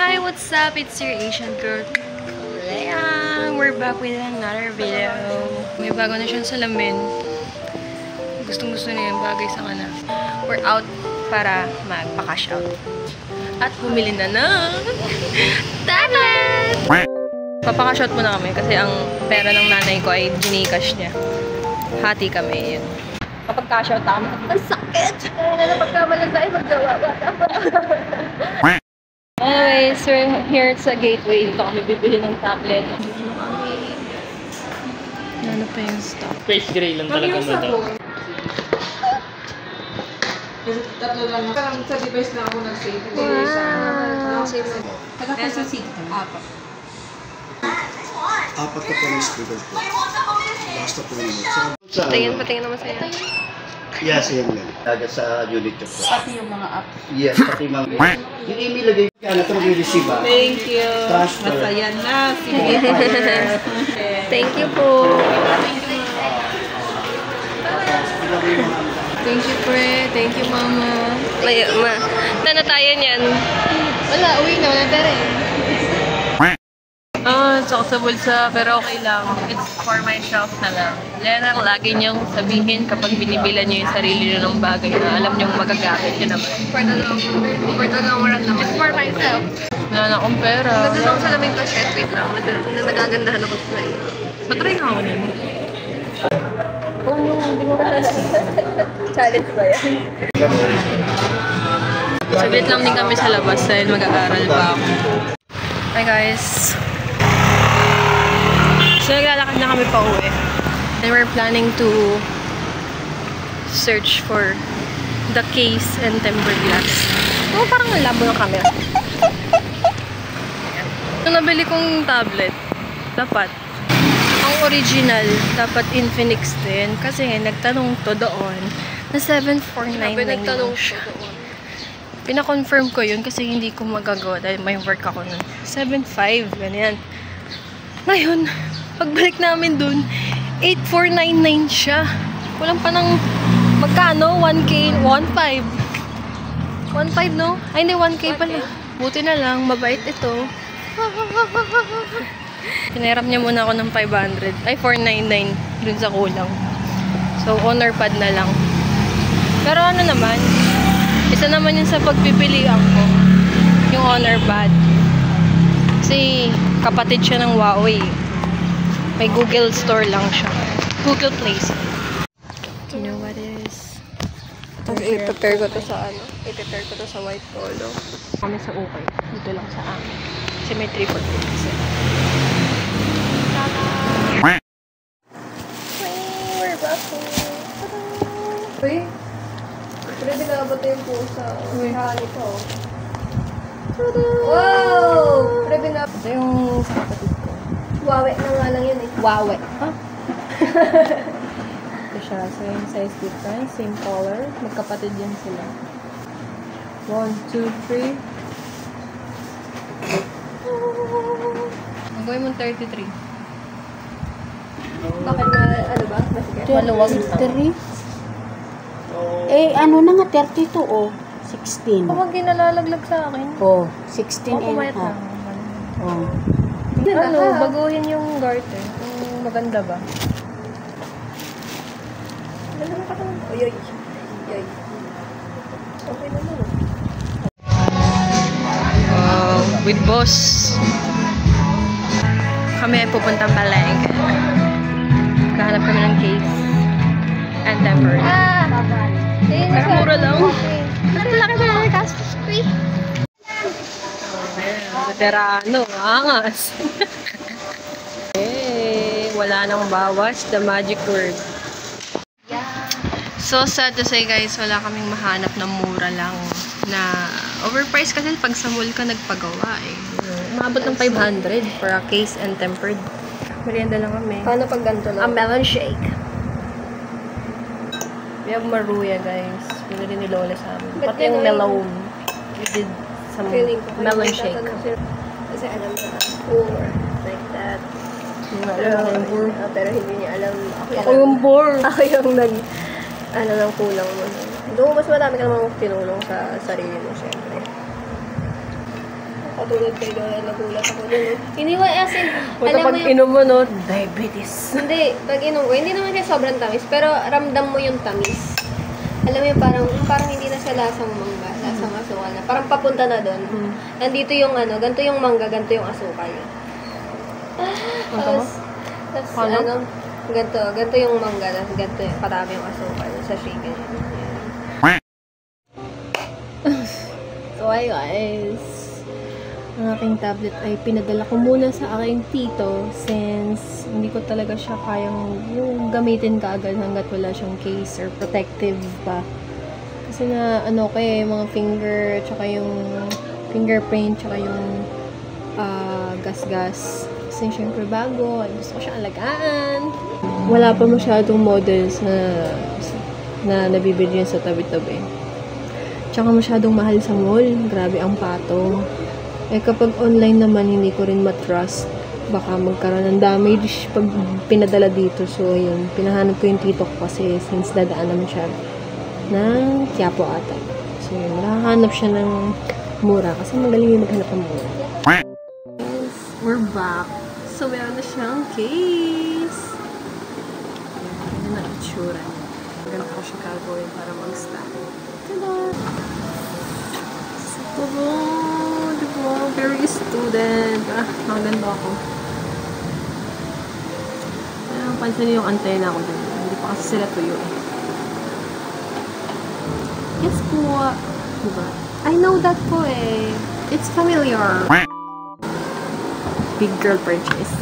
Hi, what's up? It's your Asian girl, Leia. We're back with another video. May bago na siyang salamin. Gustong-gusto niya yung bagay sa kanya. We're out para magpa-cash out. At bumili na ng tablet! Papaka-cash out muna kami kasi ang pera ng nanay ko ay ginikash niya. Hati kami yun. Kapag cash out kami, ang sakit! Kaya na pagkamalan tayo maggawa. Anyways, we're here sa Gateway. Dito kami bibili ng tablet. Ano pa yung stock? Space gray lang talaga madam. Tatlo lang. Parang sa device na ako nag-save. Wow! Taga sa seat. Apat ka po ng speaker po. Basta po naman. Patingin naman sa'yo. Yes, yan yan. Taga sa unit ko po. Pati yung mga apps. Yes, pati mga... Yung email lagay ka na ito mag-receive ba? Thank you. Transfer. Masaya na. Sige. Thank you po. Thank you, pre. Thank you, mama. Ay, na tayo niyan. Wala, uwi na. Wala pera eh. Sakot sa bulsa, pero okay lang. It's for myself na lang. Yan ang lagi niyong sabihin kapag binibilan niyo yung sarili niyo ng bagay na alam niyong magagamit niyo naman. For the long run naman. It's for myself. Wala na akong pera. Ganda lang sa lamig ko, shit. Wait lang. Nagagandahan ako sa iyo. Patry nga ako nito. Challenge ba yan? Saglit lang din kami sa labas dahil mag-aaral pa ako. Hi guys. So naglalakad na kami pa uwi. And we're planning to search for the case and tempered glass. Oh, parang labo ng camera. Ito nabili kong tablet. Dapat. Ang original, dapat Infinix din. Kasi nagtanong to doon na 7,499 lang siya. Pina-confirm ko yun kasi hindi ko magagawa dahil may work ako nun. 7,500, ganyan. Ngayon, pagbalik namin dun, 8,499 siya. Kulang pa ng magkano? 1K, 1,500. 1,500 no? Ay hindi, 1K pala. Buti na lang, mabait ito. Pinahiram niya muna ako ng 500. Ay, 499 dun sa kulang. So, honor pad na lang. Pero ano naman, isa naman yun sa pagpipilian ko. Yung honor pad. Kasi, kapatid siya ng Huawei. May Google Store lang siya. Google Play Store. You know what is? I-prepare ko to sa ano? I-prepare ko to sa white polo. Kami sa ukay. Dito lang sa amin. Kasi may 3 for 50. We're back home. Uy, pwede na ba ito yung pusa? Uy, hali ko. Wow! Pwede na. Ito yung sa kapatid ko. Huawei na nga lang yun eh. Huawei. Huh? Ito siya. So yung size difference, same color. Magkapatid yan sila. 1, 2, 3. Ang gawin mo 33. Bakit na, ano ba? Maluwag. 3? Eh, ano na nga, 32 o 16. Huwag ginalalaglag sa akin. Oh, 16 and a half. Oh. Ano, baguhin yung garter. Kung maganda ba? Maganda na ka. Oy, oy. Oy. Okay na mo. With boss. Kami ay pupuntang palengke. Kahanap kami ng case and tempered. Pero mura lang. Ang laki ba ng gastos ko eh? Veterano, angas. Wala nang bawas, the magic word. So sad to say guys, wala kaming mahanap na mura lang. Na overpriced kasi pag sa mall ka nagpagawa eh. Umabot ng 500 for a case and tempered. Merienda lang kami. Paano pag ganito lang? A melon shake. We have maruya guys. Binili ni Lola sa amin. Pati yung melon. We did some melon shake. Kasi alam na, or like that. Pero hindi niya alam. Ako yung bore. Ako yung ano lang kulang mo. Doon mas marami ka namang tinulong sa sarili mo, syempre. katulad kayo doon, nagulat ako doon. Hindi mo, as in, Puta alam mo pag yung, inom mo, no? Diabetes. hindi, pag inom ko, hindi naman siya sobrang tamis, pero ramdam mo yung tamis. Alam mo yung parang hindi na siya lasang mangga, lasang asukal na. Parang papunta na doon. Nandito yung ano, ganito yung mangga, ganito yung asukal. Tapos, ganito yung mangga, tapos ganito yung parami yung asukal sa shaken. So, ay guys. Ang aking tablet ay pinadala ko muna sa aking tito since hindi ko talaga siya kayang yung gamitin kaagad hanggat wala siyang case or protective pa. Kasi na ano mga finger, tsaka yung fingerprint, tsaka yung gas-gas. Kasi syempre bago, gusto ko siya alagaan. Wala pa masyadong models na nabibili yun sa tabi-tabi. Tsaka masyadong mahal sa mall. Grabe ang patong. Kapag online naman, hindi ko rin matrust. Baka magkaroon ng damage pag pinadala dito. So, yun. Pinahanap ko yung tito ko kasi since dadaan naman siya ng Quiapo ata. So, yun. Makahanap siya ng mura kasi magaling yung maghanap ng mura. Yes, we're back. So, meron na siyang case. Yan ang itsura niya. Ganito ko siya gagawin para mag-stack. Tada! Diba? Very student. Nakaganda ako. Pansin niyo yung antena ko dun. Hindi pa kasi sila tuyo eh. Yes po. Diba? I know that po eh. It's familiar. Big girl purchase.